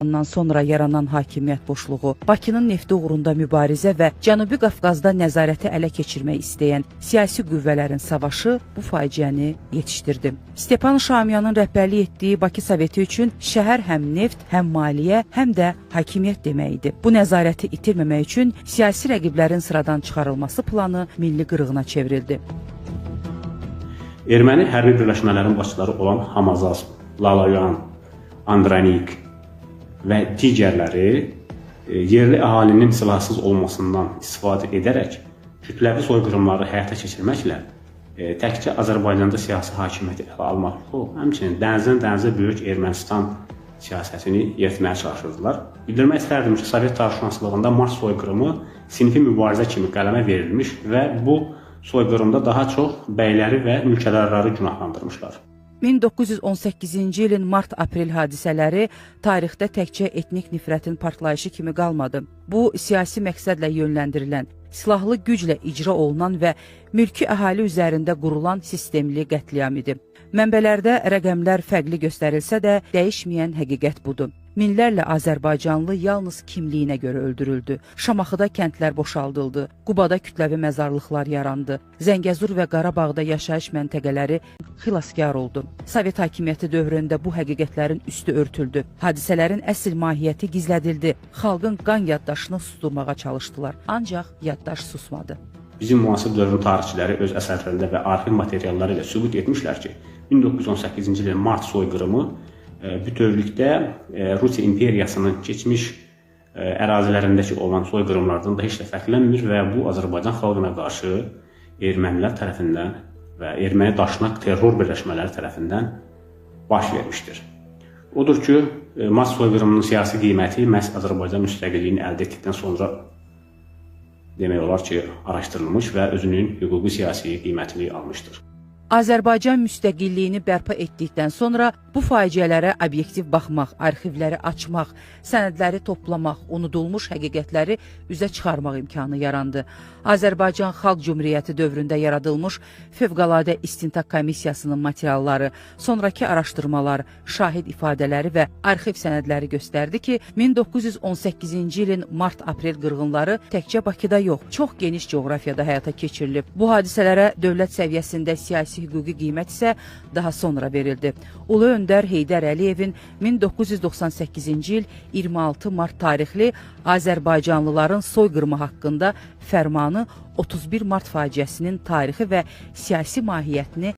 Ondan sonra yaranan hakimiyyət boşluğu, Bakının nefti uğrunda mübarizə və Cənubi Qafqazda nəzarəti ələ keçirmək istəyən siyasi qüvvələrin savaşı bu faciəni yetişdirdi. Stepan Şamiyanın rəhbərlik etdiyi Bakı Soveti üçün şəhər həm neft, həm maliyyə, həm də hakimiyyət deməkdir. Bu nəzarəti itirməmək üçün siyasi rəqiblərin sıradan çıxarılması planı milli qırğına çevrildi. Erməni hərbi birləşmələrin başçıları olan Hamazas, Lalayan, Andranik və digərləri yerli əhalinin silahsız olmasından istifadə edərək kütləvi soyqırımları həyata keçirməklə təkcə Azərbaycanda siyasi hakimiyyəti ələ almaq yox, həmçinin dənizdən dənizə böyük Ermənistan siyasətini yeritməyə çalışırdılar. Bildirmək istərdim ki, Sovet tarixşünaslığında Mars soyqırımı sinfi mübarizə kimi qələmə verilmiş və bu soyqırımda daha çox bəyləri və mülkədarları günahlandırmışlar. 1918-ci ilin mart-aprel hadisələri tarixdə təkcə etnik nifrətin partlayışı kimi qalmadı. Bu, siyasi məqsədlə yönləndirilən, silahlı güclə icra olunan və mülki əhali üzərində qurulan sistemli qətliam idi. Mənbələrdə rəqəmlər fərqli göstərilsə də, dəyişməyən həqiqət budur. Minlərlə Azərbaycanlı yalnız kimliyinə görə öldürüldü. Şamaxıda kəndlər boşaldıldı, Qubada kütləvi məzarlıqlar yarandı, Zəngəzur və Qarabağda yaşayış məntəqələri xilaskar oldu. Sovet hakimiyyəti dövründə bu həqiqətlərin üstü örtüldü. Hadisələrin əsl mahiyyəti gizlədildi. Xalqın qan yaddaşını susturmağa çalışdılar. Ancaq yaddaş susmadı. Bizim müasir dövrün tarixçiləri öz əsərlərində və arxiv materialları ilə sübut etmişlər ki, 1918-ci ilin mart soyqırımı bütövlükdə Rusiya imperiyasının keçmiş ərazilərindəki olan soyqırımlardan da heç də fərqlənmir və bu Azərbaycan xalqına qarşı ermənilər tərəfindən və erməni daşnaq terror birləşmələri tərəfindən baş vermişdir. Odur ki, mart soyqırımının siyasi qiyməti məhz Azərbaycan müstəqilliyini əldə etdikdən sonra demək olar ki, araşdırılmış və özünün hüquqi siyasi qiymətini almışdır. Azərbaycan müstəqilliyini bərpa etdikdən sonra bu faciələrə obyektiv baxmaq, arxivləri açmaq, sənədləri toplamaq, unudulmuş həqiqətləri üzə çıxarmaq imkanı yarandı. Azərbaycan Xalq Cümhuriyyəti dövründə yaradılmış Fövqəladə İstintaq Komissiyasının materialları, sonrakı araşdırmalar, şahid ifadələri və arxiv sənədləri göstərdi ki, 1918-ci ilin mart-aprel qırğınları təkcə Bakıda yox, çox geniş coğrafiyada həyata keçirilib. Bu hadisələrə dövlət səviyyəsində siyasi hüquqi qiymət isə daha sonra verildi. Ulu Öndər Heydər Əliyevin 1998-ci il 26 mart tarixli Azərbaycanlıların soyqırımı haqqında fərmanı 31 mart faciəsinin tarixi və siyasi mahiyyətini